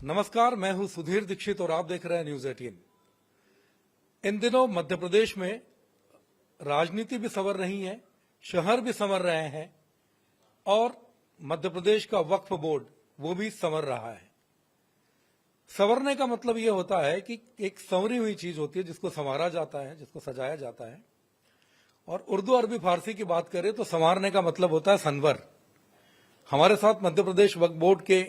नमस्कार, मैं हूं सुधीर दीक्षित और आप देख रहे हैं न्यूज 18। इन दिनों मध्य प्रदेश में राजनीति भी संवर रही है, शहर भी संवर रहे हैं और मध्य प्रदेश का वक्फ बोर्ड वो भी संवर रहा है। संवरने का मतलब ये होता है कि एक संवरी हुई चीज होती है जिसको संवारा जाता है, जिसको सजाया जाता है। और उर्दू अरबी फारसी की बात करें तो संवारने का मतलब होता है सनवर। हमारे साथ मध्य प्रदेश वक्फ बोर्ड के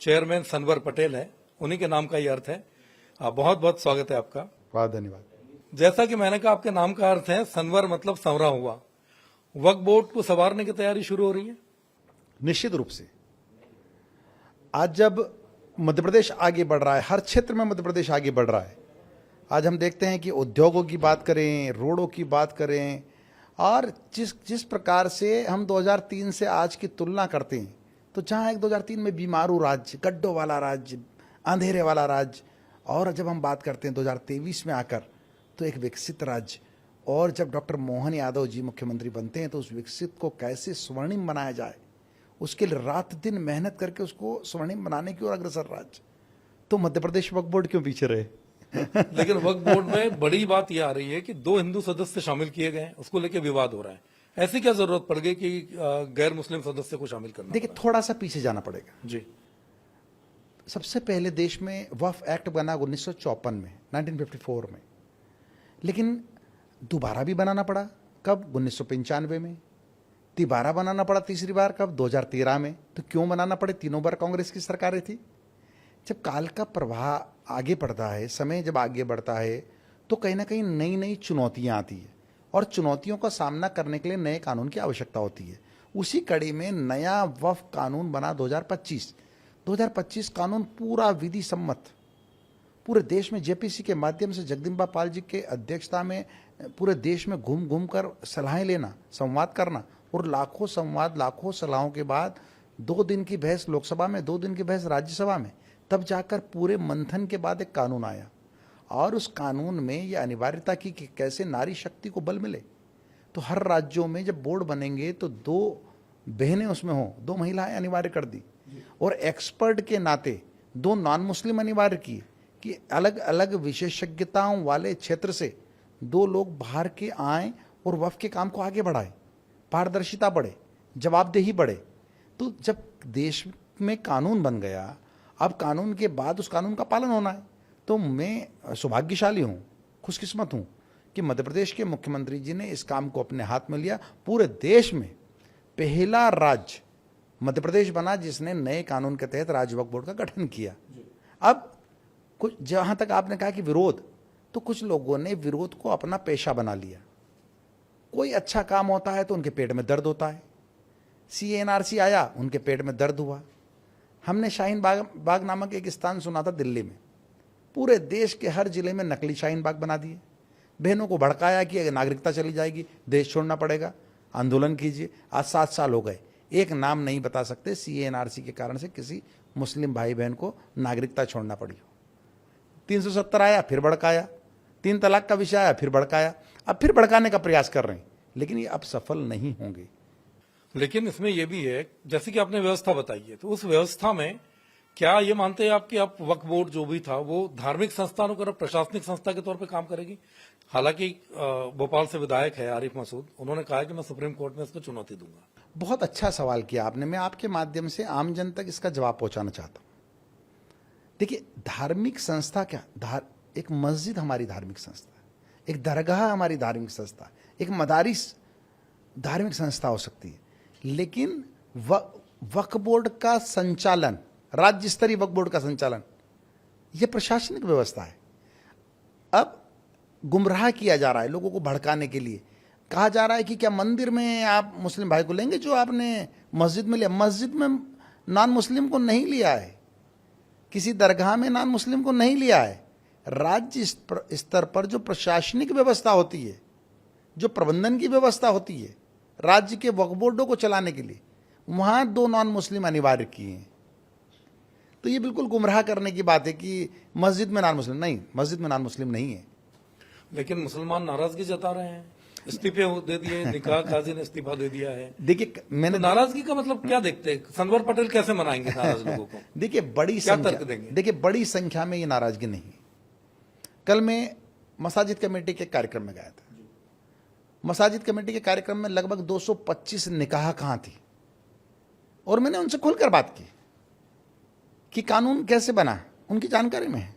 चेयरमैन सनवर पटेल है, उन्हीं के नाम का ही अर्थ है। बहुत बहुत स्वागत है आपका। बहुत धन्यवाद। जैसा कि मैंने कहा, आपके नाम का अर्थ है सनवर, मतलब संवरा हुआ। वक्फ बोर्ड को संवारने की तैयारी शुरू हो रही है। निश्चित रूप से आज जब मध्य प्रदेश आगे बढ़ रहा है, हर क्षेत्र में मध्य प्रदेश आगे बढ़ रहा है। आज हम देखते हैं कि उद्योगों की बात करें, रोडों की बात करें, और जिस प्रकार से हम 2003 से आज की तुलना करते हैं, तो जहाँ एक 2003 में बीमारू राज्य, गड्ढों वाला राज्य, अंधेरे वाला राज्य, और जब हम बात करते हैं 2023 में आकर तो एक विकसित राज्य, और जब डॉक्टर मोहन यादव जी मुख्यमंत्री बनते हैं तो उस विकसित को कैसे स्वर्णिम बनाया जाए, उसके लिए रात दिन मेहनत करके उसको स्वर्णिम बनाने की ओर अग्रसर राज्य। तो मध्य प्रदेश वक्फ बोर्ड क्यों पीछे रहे? लेकिन वक्फ बोर्ड में बड़ी बात यह आ रही है कि 2 हिंदू सदस्य शामिल किए गए, उसको लेकर विवाद हो रहा है। ऐसी क्या जरूरत पड़ गई कि गैर मुस्लिम सदस्य को शामिल करना? देखिए, थोड़ा सा पीछे जाना पड़ेगा जी। सबसे पहले देश में वक्फ एक्ट बना 1954 में, 1954 में, लेकिन दोबारा भी बनाना पड़ा कब? 1995 में। तिबारा बनाना पड़ा तीसरी बार कब? 2013 में। तो क्यों बनाना पड़े? तीनों बार कांग्रेस की सरकारें थी। जब काल का प्रवाह आगे बढ़ता है, समय जब आगे बढ़ता है, तो कहीं ना कहीं नई नई चुनौतियां आती है, और चुनौतियों का सामना करने के लिए नए कानून की आवश्यकता होती है। उसी कड़ी में नया वक्फ कानून बना 2025 कानून पूरा विधि सम्मत, पूरे देश में जेपीसी के माध्यम से जगदम्बा पाल जी के अध्यक्षता में पूरे देश में घूम घूम कर सलाहें लेना, संवाद करना, और लाखों संवाद, लाखों सलाहों के बाद 2 दिन की बहस लोकसभा में, 2 दिन की बहस राज्यसभा में, तब जाकर पूरे मंथन के बाद एक कानून आया। और उस कानून में यह अनिवार्यता की कि कैसे नारी शक्ति को बल मिले। तो हर राज्यों में जब बोर्ड बनेंगे तो 2 बहनें उसमें हों, 2 महिलाएं अनिवार्य कर दी, और एक्सपर्ट के नाते 2 नॉन मुस्लिम अनिवार्य किए कि अलग अलग विशेषज्ञताओं वाले क्षेत्र से 2 लोग बाहर के आएँ और वक्फ के काम को आगे बढ़ाएं, पारदर्शिता बढ़े, जवाबदेही बढ़े। तो जब देश में कानून बन गया, अब कानून के बाद उस कानून का पालन होना है। तो मैं सौभाग्यशाली हूँ, खुशकिस्मत हूँ कि मध्य प्रदेश के मुख्यमंत्री जी ने इस काम को अपने हाथ में लिया। पूरे देश में पहला राज्य मध्य प्रदेश बना जिसने नए कानून के तहत राज्य वक्फ बोर्ड का गठन किया। अब कुछ, जहाँ तक आपने कहा कि विरोध, तो कुछ लोगों ने विरोध को अपना पेशा बना लिया। कोई अच्छा काम होता है तो उनके पेट में दर्द होता है। CNRC आया, उनके पेट में दर्द हुआ। हमने शाहीन बाग नामक एक स्थान सुना था दिल्ली में, पूरे देश के हर जिले में नकली शाहीन बाग बना दिए। बहनों को भड़काया कि अगर नागरिकता चली जाएगी, देश छोड़ना पड़ेगा, आंदोलन कीजिए। आज 7 साल हो गए, एक नाम नहीं बता सकते CNRC के कारण से किसी मुस्लिम भाई बहन को नागरिकता छोड़ना पड़ी हो। 370 आया, फिर भड़काया। 3 तलाक का विषय आया, फिर भड़काया। अब फिर भड़काने का प्रयास कर रहे हैं, लेकिन ये अब सफल नहीं होंगे। लेकिन इसमें यह भी है, जैसे कि आपने व्यवस्था बताई है, तो उस व्यवस्था में क्या ये मानते हैं आप कि अब वक्फ बोर्ड जो भी था वो धार्मिक संस्थानों की प्रशासनिक संस्था के तौर पे काम करेगी? हालांकि भोपाल से विधायक है आरिफ मसूद, उन्होंने कहा है कि मैं सुप्रीम कोर्ट में इसको चुनौती दूंगा। बहुत अच्छा सवाल किया आपने। मैं आपके माध्यम से आम जन तक इसका जवाब पहुंचाना चाहता हूं। देखिए, धार्मिक संस्था क्या, एक मस्जिद हमारी धार्मिक संस्था है, एक दरगाह हमारी धार्मिक संस्था, एक मदारिस धार्मिक संस्था हो सकती है, लेकिन वक्फ बोर्ड का संचालन, राज्य स्तरीय वक्फ बोर्ड का संचालन, यह प्रशासनिक व्यवस्था है। अब गुमराह किया जा रहा है लोगों को भड़काने के लिए। कहा जा रहा है कि क्या मंदिर में आप मुस्लिम भाई को लेंगे जो आपने मस्जिद में लिया? मस्जिद में नॉन मुस्लिम को नहीं लिया है, किसी दरगाह में नॉन मुस्लिम को नहीं लिया है। राज्य स्तर पर जो प्रशासनिक व्यवस्था होती है, जो प्रबंधन की व्यवस्था होती है राज्य के वक्फ बोर्डों को चलाने के लिए, वहां 2 नॉन मुस्लिम अनिवार्य किए हैं। तो ये बिल्कुल गुमराह करने की बात है कि मस्जिद में नॉन मुस्लिम नहीं, मस्जिद में नॉन मुस्लिम नहीं है। लेकिन मुसलमान नाराजगी जता रहे हैं। इस्तीफे दे दिए, निकाह काजी ने इस्तीफा दे दिया है। देखिए मैंने तो नाराजगी का मतलब क्या देखते हैं? सनवर पटेल कैसे मनाएंगे नाराज लोगों को? देखिए बड़ी क्या संख्या, तर्क देंगे? देखिए बड़ी संख्या में ये नाराजगी नहीं है। कल मैं मसाजिद कमेटी के कार्यक्रम में गया था। मसाजिद कमेटी के कार्यक्रम में लगभग 225 निकाह कहाँ थी, और मैंने उनसे खुलकर बात की कि कानून कैसे बना, उनकी जानकारी में है।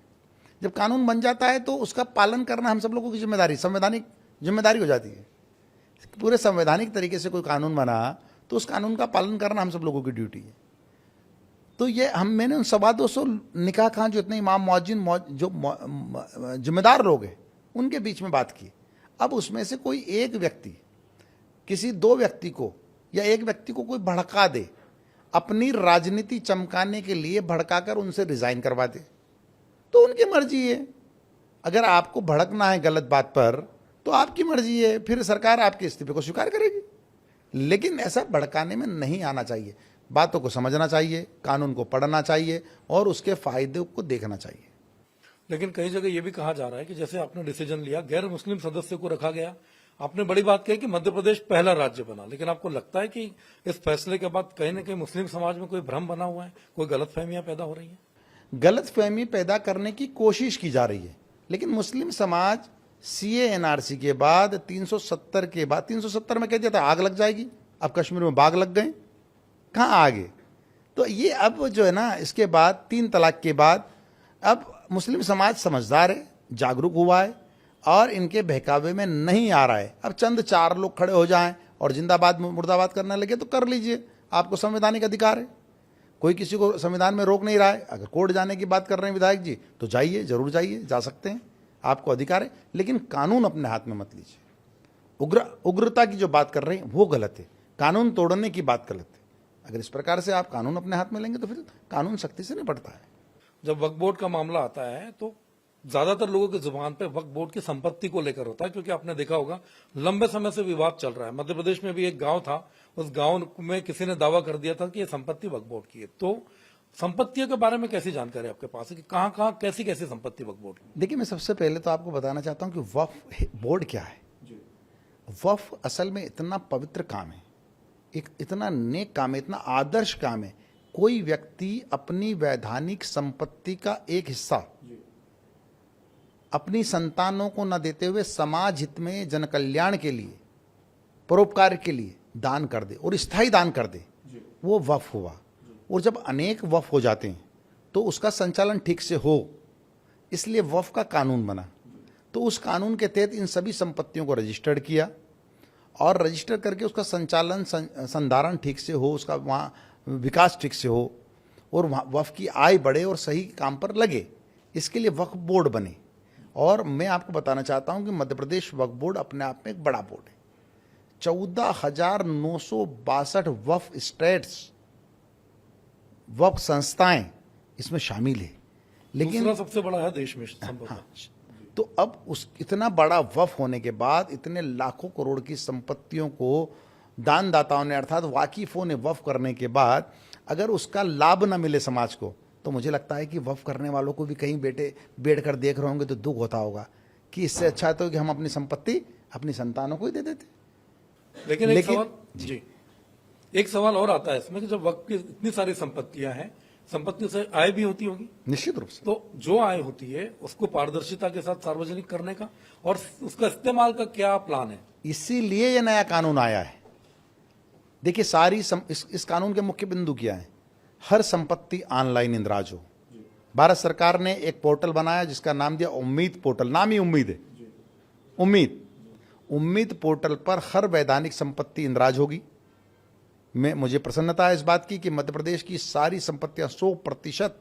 जब कानून बन जाता है तो उसका पालन करना हम सब लोगों की जिम्मेदारी, संवैधानिक जिम्मेदारी हो जाती है। पूरे संवैधानिक तरीके से कोई कानून बना तो उस कानून का पालन करना हम सब लोगों की ड्यूटी है। तो ये मैंने उन 225 निकाह खां जो इतने इमाम मुअज्जिन जो जिम्मेदार लोग हैं उनके बीच में बात की। अब उसमें से कोई एक व्यक्ति किसी दो व्यक्ति को या एक व्यक्ति को कोई भड़का दे, अपनी राजनीति चमकाने के लिए भड़काकर उनसे रिजाइन करवा दे, तो उनकी मर्जी है। अगर आपको भड़कना है गलत बात पर तो आपकी मर्जी है, फिर सरकार आपके इस्तीफे को स्वीकार करेगी। लेकिन ऐसा भड़काने में नहीं आना चाहिए। बातों को समझना चाहिए, कानून को पढ़ना चाहिए और उसके फायदे को देखना चाहिए। लेकिन कई जगह ये भी कहा जा रहा है कि जैसे आपने डिसीजन लिया, गैर मुस्लिम सदस्य को रखा गया, आपने बड़ी बात कही कि मध्य प्रदेश पहला राज्य बना, लेकिन आपको लगता है कि इस फैसले के बाद कहीं न कहीं मुस्लिम समाज में कोई भ्रम बना हुआ है, कोई गलतफहमियां पैदा हो रही हैं? गलतफहमी पैदा करने की कोशिश की जा रही है, लेकिन मुस्लिम समाज सीए एनआरसी के बाद 370 के बाद 370 में कह दिया था आग लग जाएगी, अब कश्मीर में बाग लग गए, कहाँ आगे। तो ये अब जो है ना, इसके बाद 3 तलाक के बाद अब मुस्लिम समाज समझदार है, जागरूक हुआ है और इनके बहकावे में नहीं आ रहा है। अब चंद 4 लोग खड़े हो जाएं और जिंदाबाद मुर्दाबाद करने लगे तो कर लीजिए, आपको संवैधानिक अधिकार है, कोई किसी को संविधान में रोक नहीं रहा है। अगर कोर्ट जाने की बात कर रहे हैं विधायक जी तो जाइए, जरूर जाइए, जा सकते हैं, आपको अधिकार है, लेकिन कानून अपने हाथ में मत लीजिए। उग्रता की जो बात कर रहे हैं वो गलत है, कानून तोड़ने की बात गलत है। अगर इस प्रकार से आप कानून अपने हाथ में लेंगे तो फिर कानून सख्ती से निपटता है। जब वक्फ बोर्ड का मामला आता है तो ज्यादातर लोगों की जुबान पे वक्फ बोर्ड की संपत्ति को लेकर होता है, क्योंकि आपने देखा होगा लंबे समय से विवाद चल रहा है। मध्य प्रदेश में भी एक गांव था, उस गांव में किसी ने दावा कर दिया था कि यह संपत्ति वक्फ बोर्ड की है। तो संपत्तियों के बारे में कैसी जानकारी आपके पास है कि कहां कहां कैसी कैसी संपत्ति वक्फ बोर्ड की? देखिए, मैं सबसे पहले तो आपको बताना चाहता हूं कि वक्फ बोर्ड क्या है। वक्फ असल में इतना पवित्र काम है, एक इतना नेक काम है, इतना आदर्श काम है। कोई व्यक्ति अपनी वैधानिक संपत्ति का एक हिस्सा अपनी संतानों को न देते हुए समाज हित में, जन कल्याण के लिए, परोपकार के लिए दान कर दे और स्थायी दान कर दे, वो वक्फ हुआ। और जब अनेक वक्फ हो जाते हैं तो उसका संचालन ठीक से हो, इसलिए वक्फ का कानून बना। तो उस कानून के तहत इन सभी संपत्तियों को रजिस्टर्ड किया और रजिस्टर करके उसका संचालन संधारण ठीक से हो, उसका वहाँ विकास ठीक से हो और वहाँ वक्फ की आय बढ़े और सही काम पर लगे, इसके लिए वक्फ बोर्ड बने। और मैं आपको बताना चाहता हूँ कि मध्य प्रदेश वक्फ बोर्ड अपने आप में एक बड़ा बोर्ड है। 14,962 वक्फ स्टेट्स, वक्फ संस्थाएं इसमें शामिल है। लेकिन दूसरा सबसे बड़ा है देश में संभवतः। तो अब उस इतना बड़ा वक्फ होने के बाद, इतने लाखों करोड़ की संपत्तियों को दानदाताओं ने अर्थात वाकिफों ने वक्फ करने के बाद अगर उसका लाभ न मिले समाज को, तो मुझे लगता है कि वक्फ करने वालों को भी कहीं बैठ कर देख रहे होंगे तो दुख होता होगा कि इससे अच्छा तो कि हम अपनी संपत्ति अपनी संतानों को ही दे देते। लेकिन एक सवाल और आता है इसमें कि जब वक्फ की इतनी सारी संपत्तियां हैं, संपत्ति से आय भी होती होगी, निश्चित रूप से। तो जो आय होती है उसको पारदर्शिता के साथ सार्वजनिक करने का और उसका इस्तेमाल का क्या प्लान है? इसीलिए ये नया कानून आया है। देखिए, इस कानून के मुख्य बिंदु क्या है? हर संपत्ति ऑनलाइन इंदराज हो। भारत सरकार ने एक पोर्टल बनाया जिसका नाम दिया उम्मीद पोर्टल। नाम ही उम्मीद है, उम्मीद पोर्टल पर हर वैधानिक संपत्ति इंदराज होगी। मुझे प्रसन्नता है इस बात की कि मध्य प्रदेश की सारी संपत्तियां 100%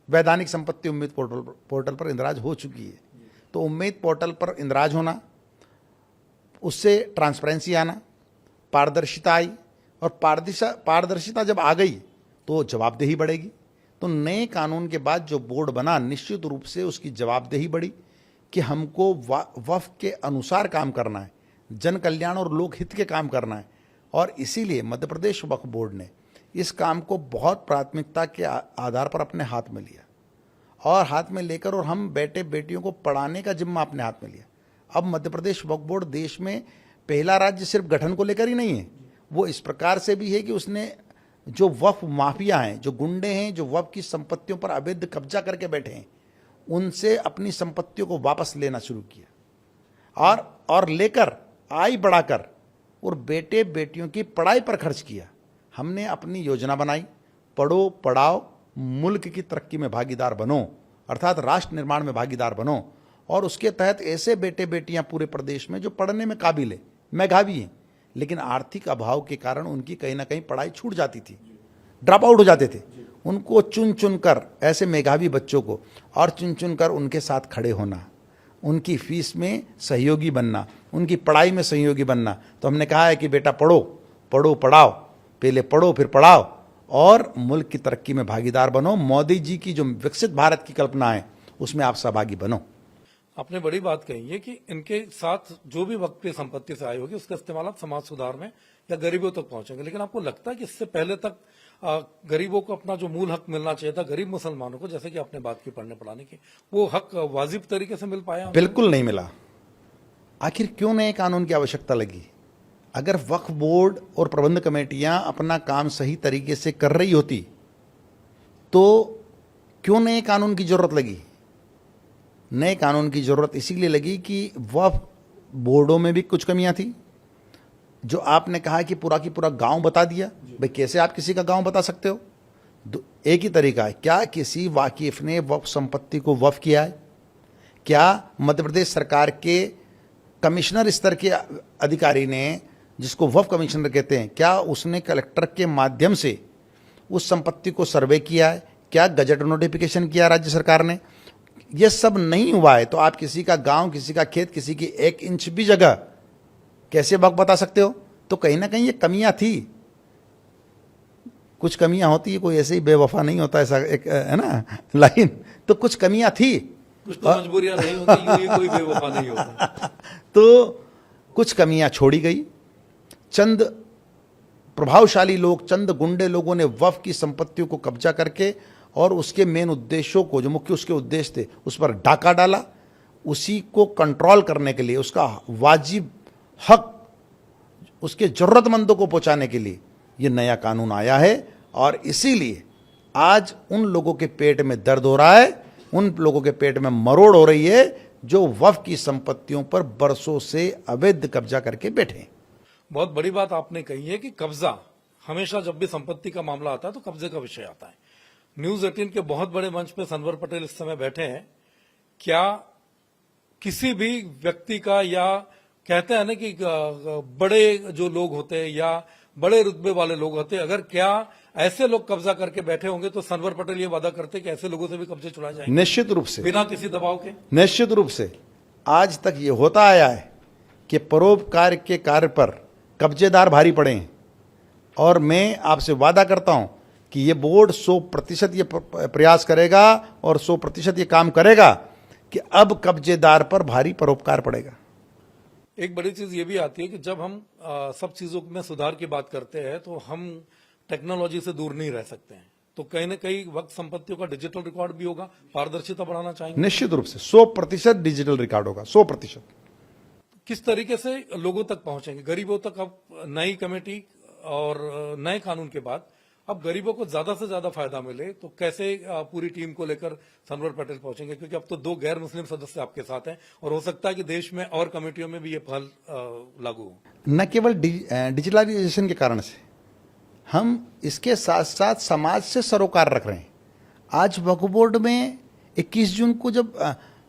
वैधानिक संपत्ति उम्मीद पोर्टल पर इंदराज हो चुकी है। तो उम्मीद पोर्टल पर इंदराज होना, उससे ट्रांसपेरेंसी आना, पारदर्शिता आई और पारदर्शिता जब आ गई तो जवाबदेही बढ़ेगी। तो नए कानून के बाद जो बोर्ड बना, निश्चित रूप से उसकी जवाबदेही बढ़ी कि हमको वक्फ के अनुसार काम करना है, जन कल्याण और लोक हित के काम करना है। और इसीलिए मध्य प्रदेश वक्फ बोर्ड ने इस काम को बहुत प्राथमिकता के आधार पर अपने हाथ में लिया और हाथ में लेकर और हम बेटे बेटियों को पढ़ाने का जिम्मा अपने हाथ में लिया। अब मध्य प्रदेश वक्फ बोर्ड देश में पहला राज्य सिर्फ गठन को लेकर ही नहीं है, वो इस प्रकार से भी है कि उसने जो वक्फ माफिया हैं, जो गुंडे हैं, जो वक्फ की संपत्तियों पर अवैध कब्जा करके बैठे हैं, उनसे अपनी संपत्तियों को वापस लेना शुरू किया और लेकर आय बढ़ाकर और बेटे बेटियों की पढ़ाई पर खर्च किया। हमने अपनी योजना बनाई, पढ़ो पढ़ाओ, मुल्क की तरक्की में भागीदार बनो, अर्थात राष्ट्र निर्माण में भागीदार बनो। और उसके तहत ऐसे बेटे बेटियां पूरे प्रदेश में जो पढ़ने में काबिल है, मेधावी हैं, लेकिन आर्थिक अभाव के कारण उनकी कहीं ना कहीं पढ़ाई छूट जाती थी, ड्रॉप आउट हो जाते थे। उनको चुन चुन कर, ऐसे मेधावी बच्चों को और चुन चुन कर उनके साथ खड़े होना, उनकी फीस में सहयोगी बनना, उनकी पढ़ाई में सहयोगी बनना। तो हमने कहा है कि बेटा पढ़ो, पढ़ो पढ़ाओ, पहले पढ़ो फिर पढ़ाओ और मुल्क की तरक्की में भागीदार बनो। मोदी जी की जो विकसित भारत की कल्पना है उसमें आप सहभागी बनो। आपने बड़ी बात कही है कि इनके साथ जो भी वक्त की संपत्ति से आई होगी उसका इस्तेमाल आप समाज सुधार में या गरीबों तक पहुंचेंगे, लेकिन आपको लगता है कि इससे पहले तक गरीबों को अपना जो मूल हक मिलना चाहिए था, गरीब मुसलमानों को, जैसे कि आपने बात की पढ़ने पढ़ाने की, वो हक वाजिब तरीके से मिल पाया? बिल्कुल नहीं मिला। आखिर क्यों नए कानून की आवश्यकता लगी? अगर वक्फ बोर्ड और प्रबंध कमेटियां अपना काम सही तरीके से कर रही होती तो क्यों नए कानून की जरूरत लगी? नए कानून की जरूरत इसीलिए लगी कि वक्फ बोर्डों में भी कुछ कमियां थी। जो आपने कहा कि पूरा की पूरा गांव बता दिया, भाई कैसे आप किसी का गांव बता सकते हो? एक ही तरीका है, क्या किसी वाकिफ ने वक्फ संपत्ति को वक्फ किया है? क्या मध्य प्रदेश सरकार के कमिश्नर स्तर के अधिकारी ने, जिसको वक्फ कमिश्नर कहते हैं, क्या उसने कलेक्टर के माध्यम से उस संपत्ति को सर्वे किया है? क्या गजट नोटिफिकेशन किया राज्य सरकार ने? यह सब नहीं हुआ है तो आप किसी का गांव, किसी का खेत, किसी की 1 इंच भी जगह कैसे वक्फ बता सकते हो? तो कहीं ना कहीं ये कमियां थी। कुछ कमियां होती है, कोई ऐसे ही बेवफा नहीं होता, ऐसा एक है ना लाइन। तो कुछ कमियां थी, कुछ तो मजबूरियां नहीं होती, यूं ही कोई बेवफा नहीं होता। तो कुछ कमियां छोड़ी गई। चंद प्रभावशाली लोग, चंद गुंडे लोगों ने वक्फ की संपत्तियों को कब्जा करके और उसके मेन उद्देश्यों को, जो मुख्य उसके उद्देश्य थे, उस पर डाका डाला। उसी को कंट्रोल करने के लिए, उसका वाजिब हक उसके जरूरतमंदों को पहुंचाने के लिए यह नया कानून आया है। और इसीलिए आज उन लोगों के पेट में दर्द हो रहा है, उन लोगों के पेट में मरोड़ हो रही है जो वक्फ की संपत्तियों पर बरसों से अवैध कब्जा करके बैठे हैं। बहुत बड़ी बात आपने कही है कि कब्जा, हमेशा जब भी संपत्ति का मामला आता है तो कब्जे का विषय आता है। न्यूज 18 के बहुत बड़े मंच पे सनवर पटेल इस समय बैठे हैं। क्या किसी भी व्यक्ति का, या कहते हैं ना कि बड़े जो लोग होते हैं या बड़े रुतबे वाले लोग होते हैं, अगर क्या ऐसे लोग कब्जा करके बैठे होंगे तो सनवर पटेल ये वादा करते कि ऐसे लोगों से भी कब्जे छुड़ाए जाएंगे? निश्चित रूप से, बिना किसी दबाव के। निश्चित रूप से आज तक ये होता आया है कि परोपकार के कार्य पर कब्जेदार भारी पड़े हैं। और मैं आपसे वादा करता हूं कि ये बोर्ड 100% ये प्रयास करेगा और 100% ये काम करेगा कि अब कब्जेदार पर भारी परोपकार पड़ेगा। एक बड़ी चीज ये भी आती है कि जब हम सब चीजों में सुधार की बात करते हैं तो हम टेक्नोलॉजी से दूर नहीं रह सकते हैं। तो कहीं ना कहीं वक्त संपत्तियों का डिजिटल रिकॉर्ड भी होगा, पारदर्शिता बढ़ाना चाहेंगे? निश्चित रूप से 100% डिजिटल रिकॉर्ड होगा, 100%। किस तरीके से लोगों तक पहुंचेंगे, गरीबों तक? अब नई कमेटी और नए कानून के बाद अब गरीबों को ज्यादा से ज्यादा फायदा मिले तो कैसे पूरी टीम को लेकर सनवर पटेल पहुंचेंगे? क्योंकि अब तो 2 गैर मुस्लिम सदस्य आपके साथ हैं और हो सकता है कि देश में और कमेटियों में भी ये पहल लागू हो। न केवल डिजिटलाइजेशन के कारण से, हम इसके साथ साथ समाज से सरोकार रख रहे हैं। आज वक्फ बोर्ड में 21 जून को जब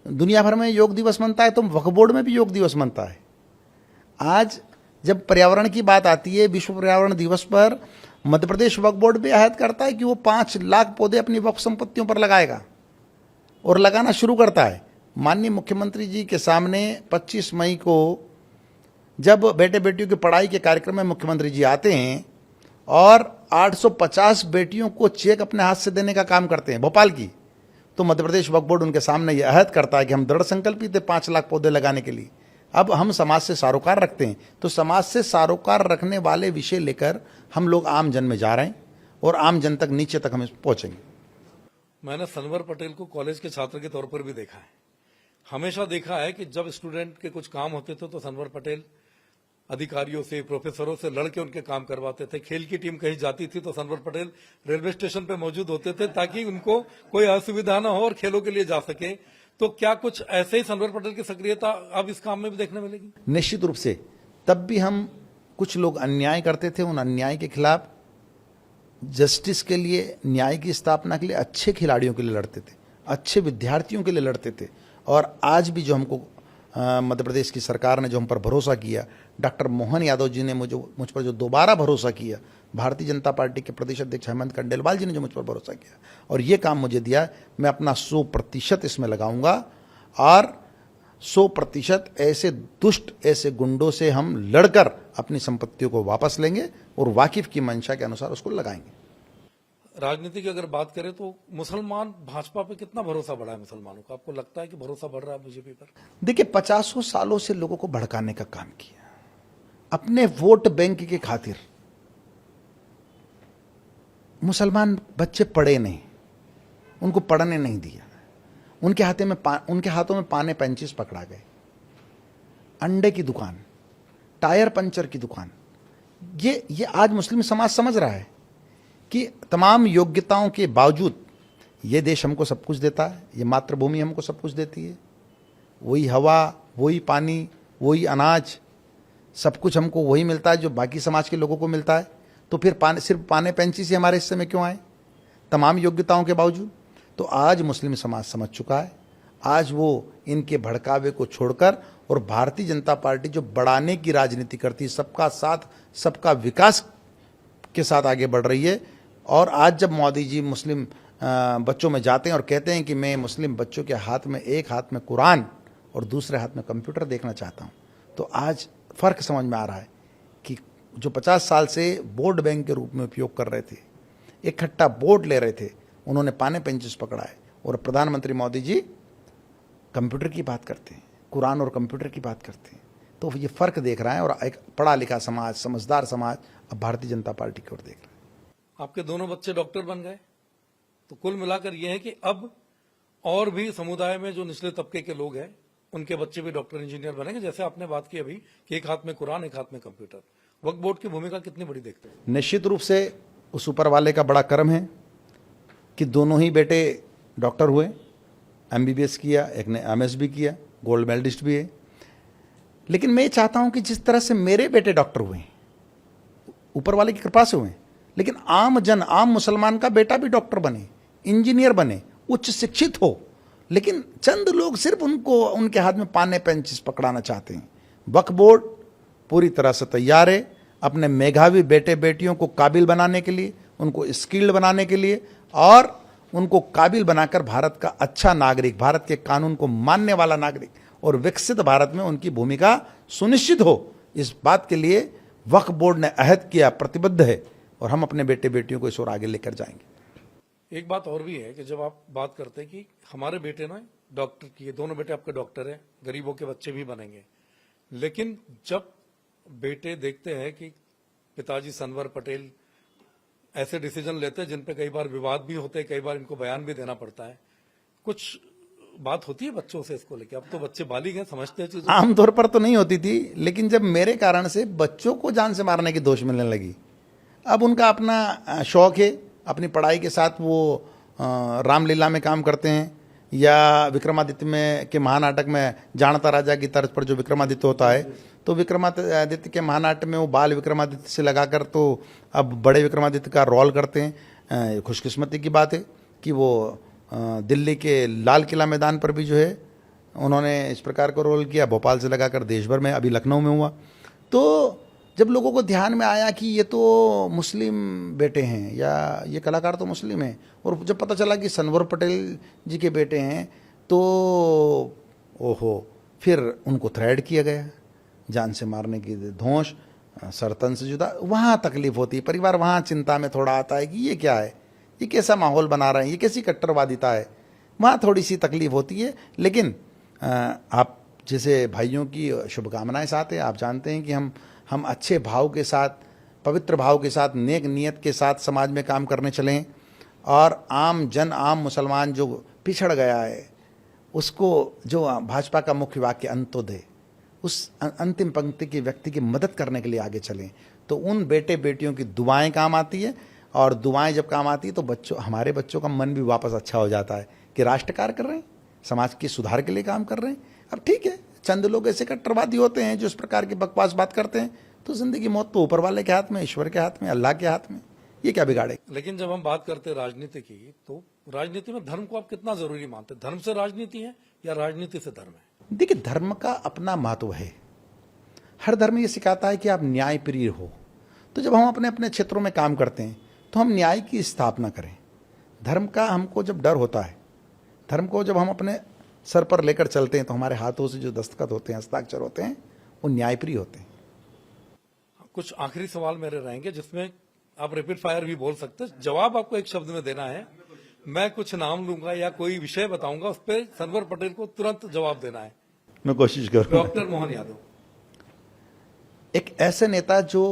दुनिया भर में योग दिवस मनता है तो वक्फ बोर्ड में भी योग दिवस मनता है। आज जब पर्यावरण की बात आती है, विश्व पर्यावरण दिवस पर मध्य प्रदेश वक्फ बोर्ड भी अहद करता है कि वो 5 लाख पौधे अपनी वक्फ संपत्तियों पर लगाएगा और लगाना शुरू करता है। माननीय मुख्यमंत्री जी के सामने 25 मई को जब बेटे बेटियों की पढ़ाई के कार्यक्रम में मुख्यमंत्री जी आते हैं और 850 बेटियों को चेक अपने हाथ से देने का काम करते हैं भोपाल की, तो मध्य प्रदेश वक्फ बोर्ड उनके सामने यह अहद करता है कि हम दृढ़ संकल्पित थे 5 लाख पौधे लगाने के लिए। अब हम समाज से सरोकार रखते हैं, तो समाज से सरोकार रखने वाले विषय लेकर हम लोग आम जन में जा रहे हैं और आम जन तक, नीचे तक हम पहुंचेंगे। मैंने सनवर पटेल को कॉलेज के छात्र के तौर पर भी देखा है। हमेशा देखा है कि जब स्टूडेंट के कुछ काम होते थे तो सनवर पटेल अधिकारियों से, प्रोफेसरों से लड़ के उनके काम करवाते थे। खेल की टीम कहीं जाती थी तो सनवर पटेल रेलवे स्टेशन पे मौजूद होते थे ताकि उनको कोई असुविधा ना हो और खेलों के लिए जा सके। तो क्या कुछ ऐसे ही सनवर पटेल की सक्रियता अब इस काम में भी देखने मिलेगी? निश्चित रूप से। तब भी हम कुछ लोग अन्याय करते थे, उन अन्याय के खिलाफ जस्टिस के लिए, न्याय की स्थापना के लिए अच्छे खिलाड़ियों के लिए लड़ते थे, अच्छे विद्यार्थियों के लिए लड़ते थे। और आज भी जो हमको मध्य प्रदेश की सरकार ने जो हम पर भरोसा किया, डॉक्टर मोहन यादव जी ने मुझ पर जो दोबारा भरोसा किया, भारतीय जनता पार्टी के प्रदेश अध्यक्ष हेमंत कंडेलवाल जी ने जो मुझ पर भरोसा किया और ये काम मुझे दिया, मैं अपना 100% इसमें लगाऊंगा और 100% ऐसे दुष्ट, ऐसे गुंडों से हम लड़कर अपनी संपत्तियों को वापस लेंगे और वाकिफ की मंशा के अनुसार उसको लगाएंगे। राजनीति की अगर बात करें तो मुसलमान भाजपा पे कितना भरोसा बढ़ा है मुसलमानों का? आपको लगता है कि भरोसा बढ़ रहा है बीजेपी पर? देखिए, 50 सालों से लोगों को भड़काने का काम किया अपने वोट बैंक के खातिर। मुसलमान बच्चे पढ़े नहीं, उनको पढ़ने नहीं दिया, उनके हाथों में पाने पेंचिस पकड़ा गए, अंडे की दुकान, टायर पंचर की दुकान। ये आज मुस्लिम समाज समझ रहा है कि तमाम योग्यताओं के बावजूद ये देश हमको सब कुछ देता है, ये मातृभूमि हमको सब कुछ देती है, वही हवा, वही पानी, वही अनाज, सब कुछ हमको वही मिलता है जो बाकी समाज के लोगों को मिलता है। तो फिर सिर्फ पाने पेंची से हमारे हिस्से में क्यों आए, तमाम योग्यताओं के बावजूद? तो आज मुस्लिम समाज समझ चुका है। आज वो इनके भड़कावे को छोड़कर और भारतीय जनता पार्टी जो बढ़ाने की राजनीति करती है, सबका साथ सबका विकास के साथ आगे बढ़ रही है। और आज जब मोदी जी मुस्लिम बच्चों में जाते हैं और कहते हैं कि मैं मुस्लिम बच्चों के हाथ में, एक हाथ में कुरान और दूसरे हाथ में कंप्यूटर देखना चाहता हूं, तो आज फर्क समझ में आ रहा है कि जो 50 साल से वोट बैंक के रूप में उपयोग कर रहे थे, इकट्ठा वोट ले रहे थे, उन्होंने पाने पेंचिस पकड़ा है। और प्रधानमंत्री मोदी जी कंप्यूटर की बात करते हैं, कुरान और कंप्यूटर की बात करते हैं। तो ये फर्क देख रहा है और एक पढ़ा लिखा समाज, समझदार समाज अब भारतीय जनता पार्टी की ओर देख रहा है। आपके दोनों बच्चे डॉक्टर बन गए, तो कुल मिलाकर यह है कि अब और भी समुदाय में जो निचले तबके के लोग हैं उनके बच्चे भी डॉक्टर इंजीनियर बनेंगे। जैसे आपने बात की अभी कि एक हाथ में कुरान, एक हाथ में कंप्यूटर। वक्फ बोर्ड की भूमिका कितनी बड़ी देखते हैं? निश्चित रूप से उस ऊपर वाले का बड़ा कर्म है कि दोनों ही बेटे डॉक्टर हुए, MBBS किया, एक ने MS भी किया, गोल्ड मेडलिस्ट भी है। लेकिन मैं चाहता हूं कि जिस तरह से मेरे बेटे डॉक्टर हुए, ऊपर वाले की कृपा से हुए, लेकिन आम जन, आम मुसलमान का बेटा भी डॉक्टर बने, इंजीनियर बने, उच्च शिक्षित हो। लेकिन चंद लोग सिर्फ उनके हाथ में पाने पेंचिस पकड़ाना चाहते हैं। वक्फ बोर्ड पूरी तरह से तैयार है अपने मेधावी बेटे बेटियों को काबिल बनाने के लिए, उनको स्किल्ड बनाने के लिए और उनको काबिल बनाकर भारत का अच्छा नागरिक, भारत के कानून को मानने वाला नागरिक और विकसित भारत में उनकी भूमिका सुनिश्चित हो। इस बात के लिए वक्फ बोर्ड ने अहद किया, प्रतिबद्ध है और हम अपने बेटे बेटियों को इस ओर आगे लेकर जाएंगे। एक बात और भी है कि जब आप बात करते हैं कि हमारे बेटे ना डॉक्टर किए, दोनों बेटे आपके डॉक्टर हैं, गरीबों के बच्चे भी बनेंगे, लेकिन जब बेटे देखते हैं कि पिताजी सनवर पटेल ऐसे डिसीजन लेते हैं जिन पे कई बार विवाद भी होते हैं, कई बार इनको बयान भी देना पड़ता है, कुछ बात होती है बच्चों से इसको लेके? अब तो बच्चे बालिग हैं, समझते हैं चीजें। आमतौर पर तो नहीं होती थी, लेकिन जब मेरे कारण से बच्चों को जान से मारने की दोष मिलने लगी, अब उनका अपना शौक है, अपनी पढ़ाई के साथ वो रामलीला में काम करते हैं या विक्रमादित्य में के महानाटक में जानता राजा की तर्ज पर जो विक्रमादित्य होता है, तो विक्रमादित्य के महानाट्य में वो बाल विक्रमादित्य से लगाकर तो अब बड़े विक्रमादित्य का रोल करते हैं। खुशकिस्मती की बात है कि वो दिल्ली के लाल किला मैदान पर भी जो है उन्होंने इस प्रकार का रोल किया, भोपाल से लगाकर देश भर में, अभी लखनऊ में हुआ। तो जब लोगों को ध्यान में आया कि ये तो मुस्लिम बेटे हैं या ये कलाकार तो मुस्लिम हैं, और जब पता चला कि सनवर पटेल जी के बेटे हैं, तो ओहो, फिर उनको थ्रेड किया गया, जान से मारने की धौंस, सरतन से जुदा। वहाँ तकलीफ होती है, परिवार वहाँ चिंता में थोड़ा आता है कि ये क्या है, ये कैसा माहौल बना रहे हैं, ये कैसी कट्टरवादिता है, वहाँ थोड़ी सी तकलीफ होती है। लेकिन आप जैसे भाइयों की शुभकामनाएं साथ है, आप जानते हैं कि हम अच्छे भाव के साथ, पवित्र भाव के साथ, नेक नियत के साथ समाज में काम करने चलें और आम जन, आम मुसलमान जो पिछड़ गया है उसको, जो भाजपा का मुख्य वाक्य अंत्योदय, उस अंतिम पंक्ति के व्यक्ति की मदद करने के लिए आगे चलें, तो उन बेटे बेटियों की दुआएं काम आती है, और दुआएं जब काम आती है तो हमारे बच्चों का मन भी वापस अच्छा हो जाता है कि राष्ट्र कार्य कर रहे हैं, समाज के सुधार के लिए काम कर रहे हैं। अब ठीक है, चंद लोग ऐसे कट्टरवादी होते हैं जो इस प्रकार की बकवास बात करते हैं, तो जिंदगी मौत तो ऊपर वाले के हाथ में, ईश्वर के हाथ में, अल्लाह के हाथ में, ये क्या बिगाड़े। लेकिन जब हम बात करते हैं राजनीति की, तो राजनीति में धर्म को आप कितना जरूरी मानते हैं? धर्म से राजनीति है या राजनीति से धर्म है? देखिए, धर्म का अपना महत्व है। हर धर्म ये सिखाता है कि आप न्यायप्रिय हो। तो जब हम अपने अपने क्षेत्रों में काम करते हैं तो हम न्याय की स्थापना करें। धर्म का हमको जब डर होता है, धर्म को जब हम अपने सर पर लेकर चलते हैं, तो हमारे हाथों से जो दस्तखत होते हैं, हस्ताक्षर होते हैं, वो न्यायप्रिय होते हैं। कुछ आखिरी सवाल मेरे रहेंगे जिसमें आप रैपिड फायर भी बोल सकते हैं, जवाब आपको एक शब्द में देना है। मैं कुछ नाम लूंगा या कोई विषय बताऊंगा, उस पर सनवर पटेल को तुरंत जवाब देना है। मैं कोशिश करूंगा। डॉक्टर मोहन यादव एक ऐसे नेता जो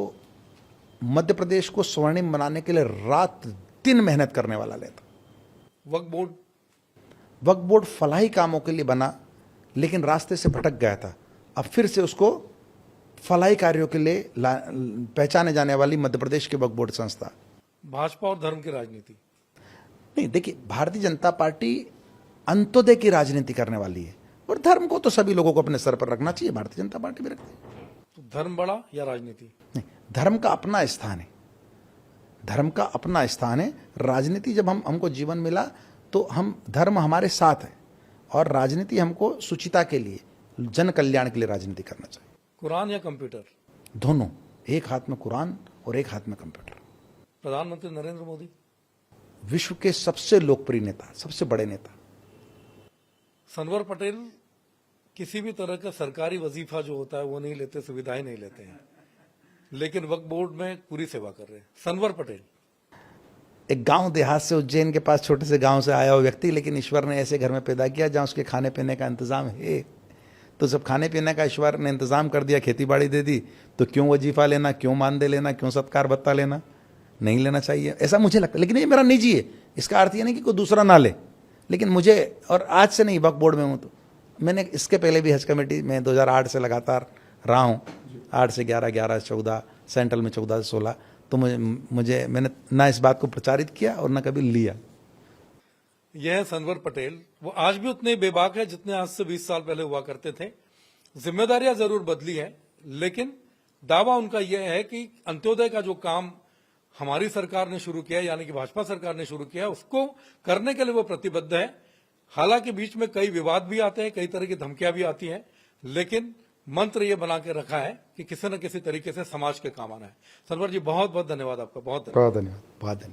मध्य प्रदेश को स्वर्णिम बनाने के लिए रात दिन मेहनत करने वाला नेता। वक्फ बोर्ड फलाही कामों के लिए बना, लेकिन रास्ते से भटक गया था। अब फिर से उसको फलाही कार्यों के लिए पहचाने जाने वाली मध्य प्रदेश की वक्फ बोर्ड संस्था। भाजपा और धर्म की राजनीति नहीं, देखिए, भारतीय जनता पार्टी अंत्योदय की राजनीति करने वाली है, और धर्म को तो सभी लोगों को अपने सर पर रखना चाहिए। भारतीय जनता पार्टी भी रखती है। तो धर्म बड़ा या राजनीति? नहीं, धर्म का अपना स्थान है। धर्म का अपना स्थान है। राजनीति जब हमको जीवन मिला तो हम धर्म हमारे साथ है, और राजनीति हमको सुचिता के लिए, जन कल्याण के लिए राजनीति करना चाहिए। कुरान या कंप्यूटर? दोनों, एक हाथ में कुरान और एक हाथ में कंप्यूटर। प्रधानमंत्री नरेंद्र मोदी विश्व के सबसे लोकप्रिय नेता, सबसे बड़े नेता। सनवर पटेल किसी भी तरह का सरकारी वजीफा जो होता है वो नहीं लेते, सुविधाएं नहीं लेते हैं, लेकिन वक्फ बोर्ड में पूरी सेवा कर रहे हैं। सनवर पटेल एक गांव देहात से, उज्जैन के पास छोटे से गांव से आया हुआ व्यक्ति, लेकिन ईश्वर ने ऐसे घर में पैदा किया जहां उसके खाने पीने का इंतजाम है। तो जब खाने पीने का ईश्वर ने इंतजाम कर दिया, खेती बाड़ी दे दी, तो क्यों वजीफा लेना, क्यों मानदेय लेना, क्यों सत्कार भत्ता लेना? नहीं लेना चाहिए, ऐसा मुझे लगता है। लेकिन ये मेरा निजी है, इसका अर्थ ये नहीं कि कोई दूसरा ना ले। लेकिन मुझे, और आज से नहीं, वक्फ बोर्ड में हूँ, तो मैंने इसके पहले भी हज कमेटी में 2008 से लगातार रहा हूँ। 8 से 11, 11 से 14, सेंट्रल में 14 से 16। तो मैंने ना इस बात को प्रचारित किया और ना कभी लिया। यह है सनवर पटेल। वो आज भी उतने बेबाक है जितने आज से 20 साल पहले हुआ करते थे। जिम्मेदारियां जरूर बदली है, लेकिन दावा उनका यह है कि अंत्योदय का जो काम हमारी सरकार ने शुरू किया, यानी कि भाजपा सरकार ने शुरू किया, उसको करने के लिए वो प्रतिबद्ध है। हालांकि बीच में कई विवाद भी आते हैं, कई तरह की धमकियां भी आती हैं, लेकिन मंत्र ये बना के रखा है कि किसी न किसी तरीके से समाज के काम आना है। सनवर जी, बहुत बहुत धन्यवाद आपका। बहुत धन्यवाद।